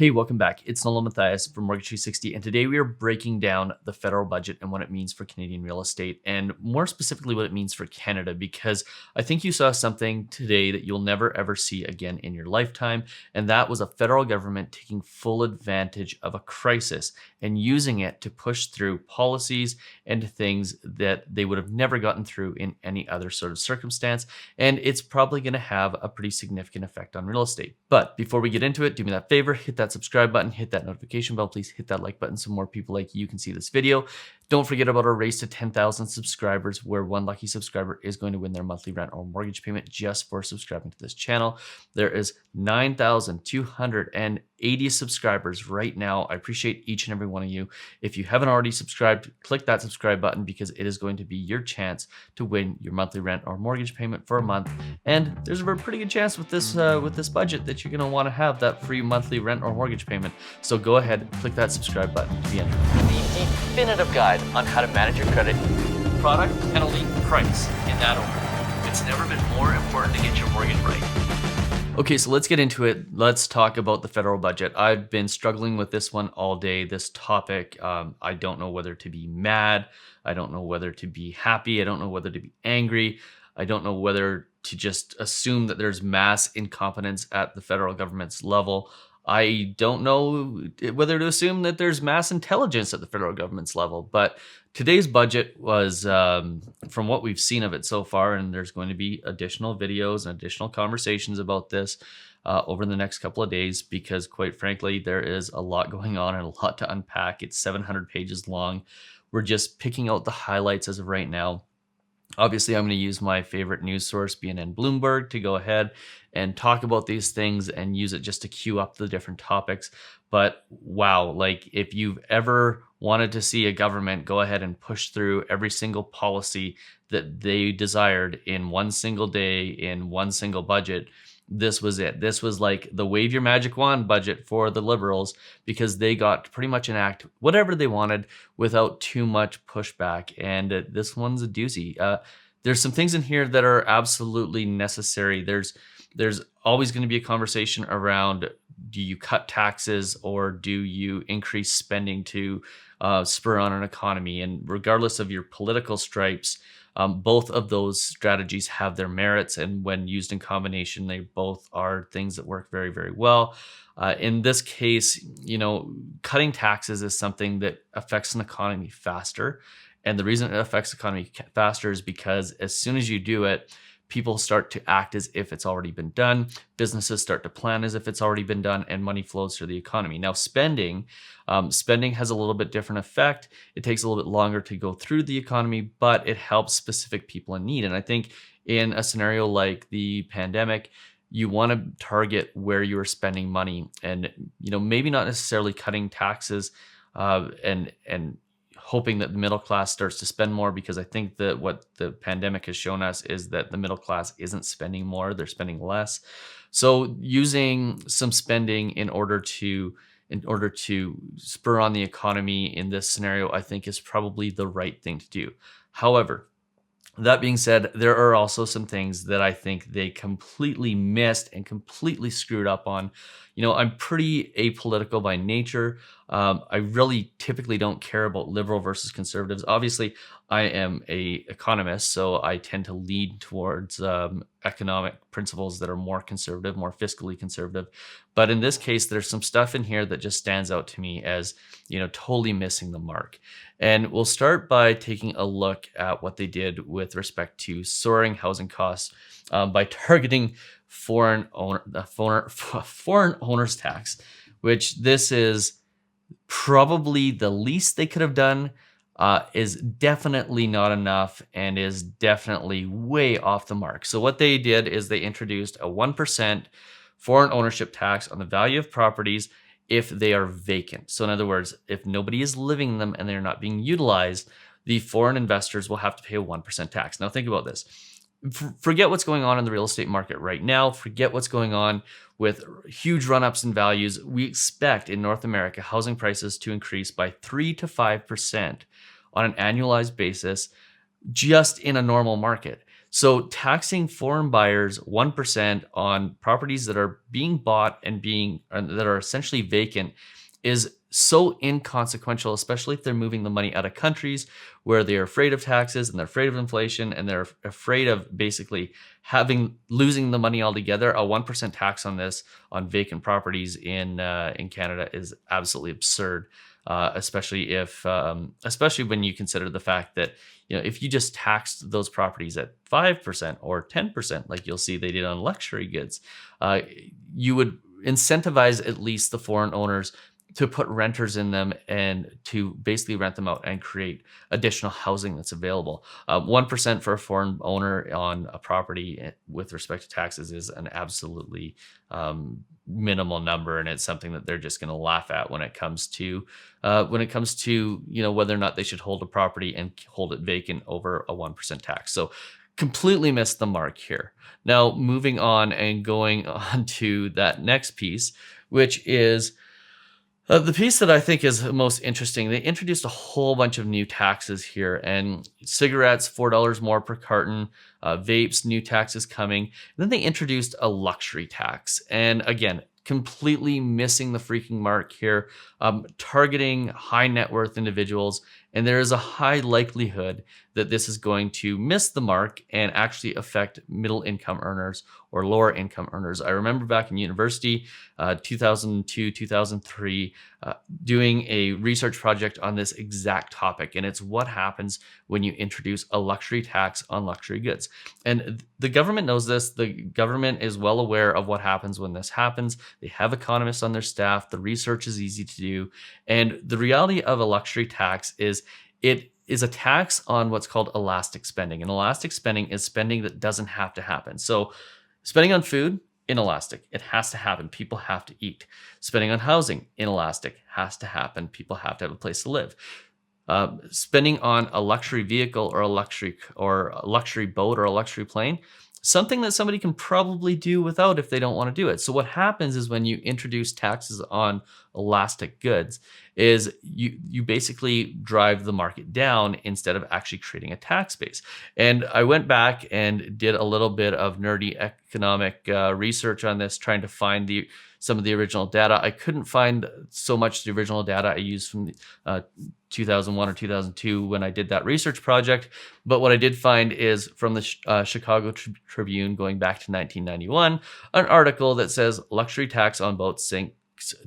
Hey, welcome back. It's Nolan Matthias from Mortgage 360, and today we are breaking down the federal budget and what it means for Canadian real estate, and more specifically, what it means for Canada, because I think you saw something today that you'll never ever see again in your lifetime, and that was a federal government taking full advantage of a crisis and using it to push through policies and things that they would have never gotten through in any other sort of circumstance, and it's probably going to have a pretty significant effect on real estate. But before we get into it, do me that favor, hit that subscribe button, hit that notification bell, please hit that like button so more people like you can see this video. Don't forget about our race to 10,000 subscribers, where one lucky subscriber is going to win their monthly rent or mortgage payment just for subscribing to this channel. There is 9,280 subscribers right now. I appreciate each and every one of you. If you haven't already subscribed, click that subscribe button, because it is going to be your chance to win your monthly rent or mortgage payment for a month. And there's a pretty good chance with this budget that you're going to want to have that free monthly rent or mortgage payment. So go ahead, click that subscribe button to be entered. The definitive guide on how to manage your credit: product, penalty, price, in that order. It's never been more important to get your mortgage right. Okay, so let's get into it. Let's talk about the federal budget. I've been struggling with this one all day, this topic. I don't know whether to be mad. I don't know whether to be happy. I don't know whether to be angry. I don't know whether to just assume that there's mass incompetence at the federal government's level. I don't know whether to assume that there's mass intelligence at the federal government's level. But today's budget was, from what we've seen of it so far, and there's going to be additional videos and additional conversations about this over the next couple of days, because quite frankly, there is a lot going on and a lot to unpack. It's 700 pages long. We're just picking out the highlights as of right now. Obviously, I'm going to use my favorite news source, BNN Bloomberg, to go ahead and talk about these things and use it just to queue up the different topics. But wow, like if you've ever wanted to see a government go ahead and push through every single policy that they desired in one single day, in one single budget, this was it. This was like the wave your magic wand budget for the Liberals, because they got to pretty much enact whatever they wanted without too much pushback. And this one's a doozy. There's some things in here that are absolutely necessary. There's always going to be a conversation around, do you cut taxes or do you increase spending to spur on an economy? And regardless of your political stripes, both of those strategies have their merits, and when used in combination, they both are things that work very, very well. In this case, cutting taxes is something that affects an economy faster. And the reason it affects the economy faster is because as soon as you do it, people start to act as if it's already been done. Businesses start to plan as if it's already been done, and money flows through the economy. Now, spending has a little bit different effect. It takes a little bit longer to go through the economy, but it helps specific people in need. And I think in a scenario like the pandemic, you want to target where you are spending money, and maybe not necessarily cutting taxes and hoping that the middle class starts to spend more, because I think that what the pandemic has shown us is that the middle class isn't spending more, they're spending less. So using some spending in order to spur on the economy in this scenario, I think is probably the right thing to do. However, that being said, there are also some things that I think they completely missed and completely screwed up on. I'm pretty apolitical by nature. I really typically don't care about liberal versus conservatives. Obviously, I am an economist, so I tend to lead towards economic principles that are more conservative, more fiscally conservative. But in this case, there's some stuff in here that just stands out to me as, totally missing the mark. And we'll start by taking a look at what they did with respect to soaring housing costs by targeting foreign owners tax, which this is probably the least they could have done, is definitely not enough, and is definitely way off the mark. So what they did is they introduced a 1% foreign ownership tax on the value of properties if they are vacant. So in other words, if nobody is living in them and they're not being utilized, the foreign investors will have to pay a 1% tax. Now think about this. Forget what's going on in the real estate market right now. Forget what's going on with huge run-ups in values. We expect in North America housing prices to increase by 3 to 5% on an annualized basis just in a normal market. So taxing foreign buyers 1% on properties that are being bought and that are essentially vacant is so inconsequential, especially if they're moving the money out of countries where they're afraid of taxes and they're afraid of inflation and they're afraid of basically losing the money altogether. A 1% tax on this on vacant properties in Canada is absolutely absurd. Especially when you consider the fact that, if you just taxed those properties at 5% or 10%, like you'll see they did on luxury goods, you would incentivize at least the foreign owners to put renters in them and to basically rent them out and create additional housing that's available. 1% for a foreign owner on a property with respect to taxes is an absolutely minimal number, and it's something that they're just going to laugh at when it comes to whether or not they should hold a property and hold it vacant over a 1% tax. So completely missed the mark here. Now, moving on and going on to that next piece, which is the piece that I think is most interesting. They introduced a whole bunch of new taxes here, and cigarettes, $4 more per carton, vapes, new taxes coming. And then they introduced a luxury tax. And again, completely missing the freaking mark here, targeting high net worth individuals. And there is a high likelihood that this is going to miss the mark and actually affect middle income earners or lower income earners. I remember back in university, 2002, 2003, doing a research project on this exact topic. And it's what happens when you introduce a luxury tax on luxury goods. And the government knows this. The government is well aware of what happens when this happens. They have economists on their staff. The research is easy to do. And the reality of a luxury tax is it is a tax on what's called elastic spending. And elastic spending is spending that doesn't have to happen. So spending on food, inelastic. It has to happen. People have to eat. Spending on housing, inelastic. Has to happen. People have to have a place to live. Spending on a luxury vehicle or a luxury boat or a luxury plane, something that somebody can probably do without if they don't want to do it. So what happens is when you introduce taxes on elastic goods is you basically drive the market down instead of actually creating a tax base. And I went back and did a little bit of nerdy economic research on this, trying to find some of the original data. I couldn't find so much the original data I used from 2001 or 2002 when I did that research project. But what I did find is from the Chicago Tribune going back to 1991, an article that says luxury tax on boats sinks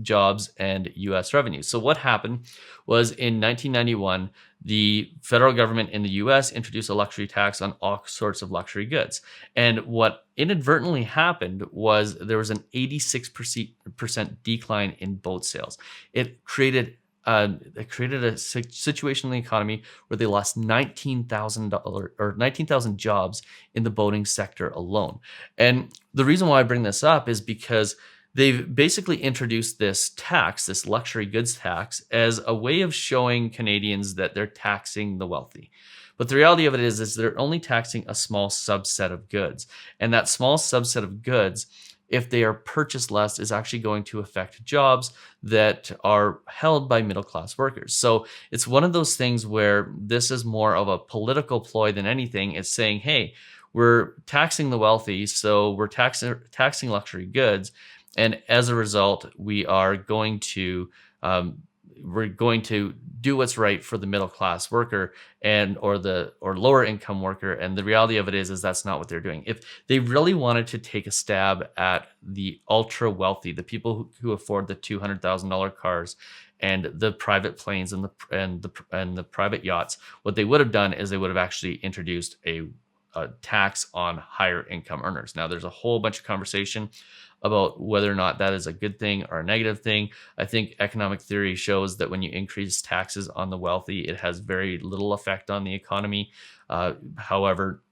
jobs and U.S. revenue. So what happened was in 1991, the federal government in the U.S. introduced a luxury tax on all sorts of luxury goods. And what inadvertently happened was there was an 86% decline in boat sales. It created a situation in the economy where they lost $19,000 jobs in the boating sector alone. And the reason why I bring this up is because they've basically introduced this tax, this luxury goods tax, as a way of showing Canadians that they're taxing the wealthy. But the reality of it is they're only taxing a small subset of goods. And that small subset of goods, if they are purchased less, is actually going to affect jobs that are held by middle-class workers. So it's one of those things where this is more of a political ploy than anything. It's saying, hey, we're taxing the wealthy, so we're taxing luxury goods. And as a result, we're going to do what's right for the middle class worker or lower income worker. And the reality of it is that's not what they're doing. If they really wanted to take a stab at the ultra wealthy, the people who afford the $200,000 cars and the private planes and the private yachts, what they would have done is they would have actually introduced a tax on higher income earners. Now, there's a whole bunch of conversation about whether or not that is a good thing or a negative thing. I think economic theory shows that when you increase taxes on the wealthy, it has very little effect on the economy. However,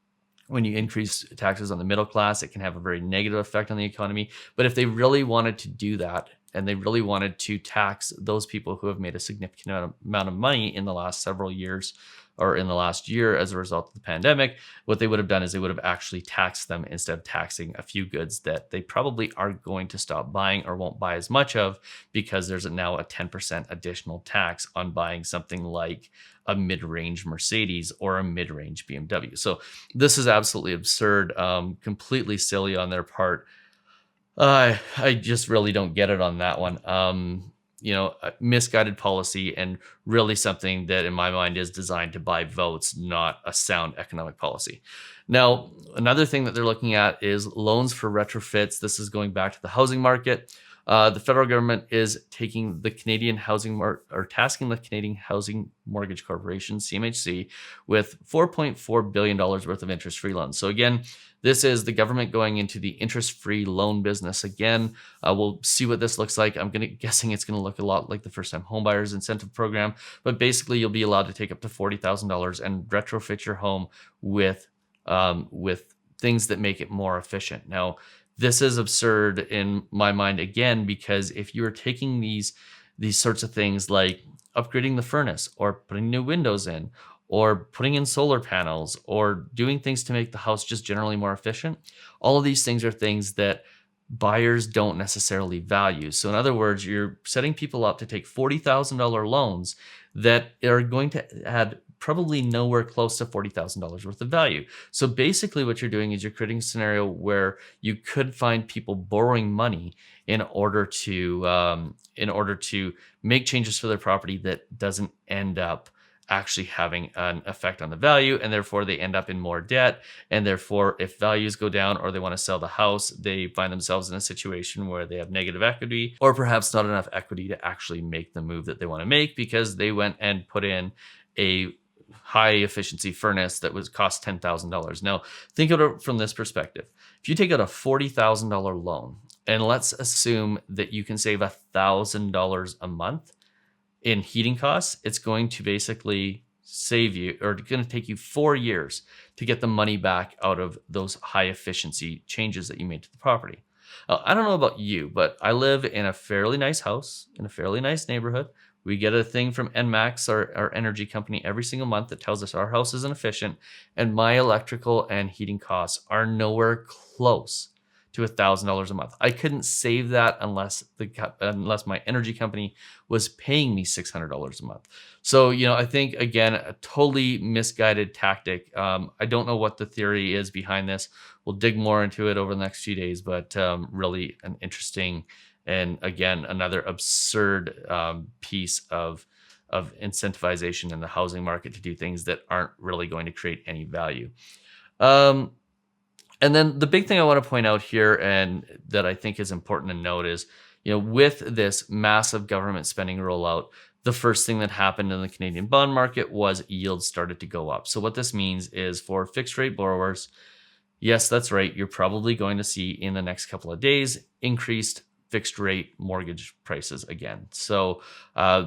when you increase taxes on the middle class, it can have a very negative effect on the economy. But if they really wanted to do that, and they really wanted to tax those people who have made a significant amount of money in the last several years or in the last year as a result of the pandemic. What they would have done is they would have actually taxed them instead of taxing a few goods that they probably are going to stop buying or won't buy as much of, because there's now a 10% additional tax on buying something like a mid-range Mercedes or a mid-range BMW. So this is absolutely absurd, completely silly on their part. I just really don't get it on that one. A misguided policy, and really something that in my mind is designed to buy votes, not a sound economic policy. Now, another thing that they're looking at is loans for retrofits. This is going back to the housing market. The federal government is taking the Canadian tasking the Canadian Housing Mortgage Corporation, CMHC, with $4.4 billion worth of interest-free loans. So again, this is the government going into the interest-free loan business again. We'll see what this looks like. I'm guessing it's going to look a lot like the first-time homebuyers incentive program, but basically you'll be allowed to take up to $40,000 and retrofit your home with things that make it more efficient. Now, this is absurd in my mind again, because if you are taking these sorts of things like upgrading the furnace or putting new windows in or putting in solar panels or doing things to make the house just generally more efficient, all of these things are things that buyers don't necessarily value. So in other words, you're setting people up to take $40,000 loans that are going to add probably nowhere close to $40,000 worth of value. So basically what you're doing is you're creating a scenario where you could find people borrowing money in order to make changes for their property that doesn't end up actually having an effect on the value, and therefore they end up in more debt, and therefore if values go down or they want to sell the house, they find themselves in a situation where they have negative equity, or perhaps not enough equity to actually make the move that they want to make because they went and put in a high efficiency furnace that cost $10,000. Now, think of it from this perspective. If you take out a $40,000 loan, and let's assume that you can save $1,000 a month in heating costs, it's going to basically save you, or it's going to take you 4 years to get the money back out of those high efficiency changes that you made to the property. I don't know about you, but I live in a fairly nice house in a fairly nice neighborhood. We get a thing from NMAX, our energy company, every single month that tells us our house isn't efficient, and my electrical and heating costs are nowhere close to $1,000 a month. I couldn't save that unless my energy company was paying me $600 a month. So, I think, again, a totally misguided tactic. I don't know what the theory is behind this. We'll dig more into it over the next few days, but really an interesting and, again, another absurd piece of incentivization in the housing market to do things that aren't really going to create any value. And then the big thing I want to point out here, and that I think is important to note, is, with this massive government spending rollout, the first thing that happened in the Canadian bond market was yields started to go up. So what this means is for fixed rate borrowers, yes, that's right, you're probably going to see in the next couple of days increased fixed rate mortgage prices again. So, a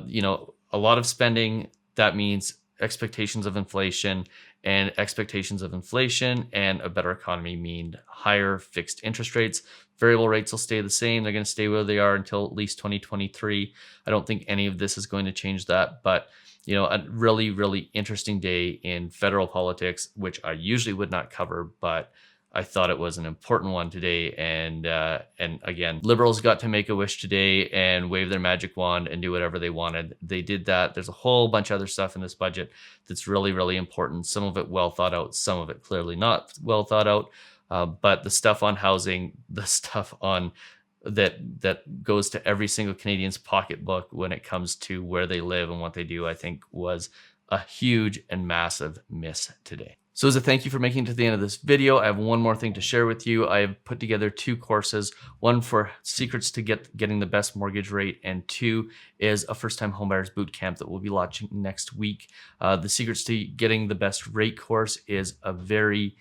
lot of spending, that means expectations of inflation, and expectations of inflation and a better economy mean higher fixed interest rates. Variable rates will stay the same. They're going to stay where they are until at least 2023. I don't think any of this is going to change that, but a really, really interesting day in federal politics, which I usually would not cover, but I thought it was an important one today. And again, Liberals got to make a wish today and wave their magic wand and do whatever they wanted. They did that. There's a whole bunch of other stuff in this budget that's really, really important. Some of it well thought out, some of it clearly not well thought out. But the stuff on housing, the stuff on that goes to every single Canadian's pocketbook when it comes to where they live and what they do, I think was a huge and massive miss today. So as a thank you for making it to the end of this video, I have one more thing to share with you. I have put together 2 courses, one for secrets to getting the best mortgage rate, and 2 is a first-time homebuyers boot camp that we'll be launching next week. The secrets to getting the best rate course is a very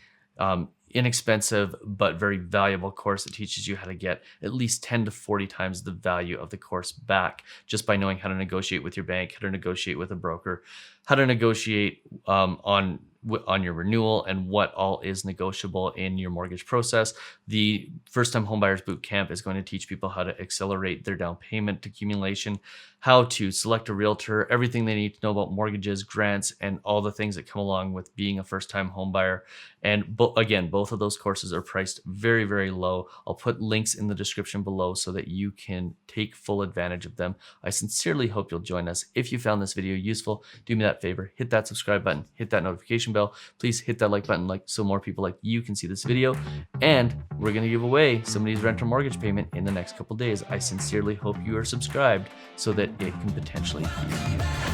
inexpensive but very valuable course that teaches you how to get at least 10 to 40 times the value of the course back just by knowing how to negotiate with your bank, how to negotiate with a broker, how to negotiate on on your renewal and what all is negotiable in your mortgage process. The First Time Homebuyers Bootcamp is going to teach people how to accelerate their down payment accumulation, how to select a realtor, everything they need to know about mortgages, grants, and all the things that come along with being a first-time homebuyer. And again, both of those courses are priced very, very low. I'll put links in the description below so that you can take full advantage of them. I sincerely hope you'll join us. If you found this video useful, do me that favor, hit that subscribe button, hit that notification bell. Please hit that like button so more people like you can see this video. And we're going to give away somebody's rent or mortgage payment in the next couple days. I sincerely hope you are subscribed so that it can potentially be you.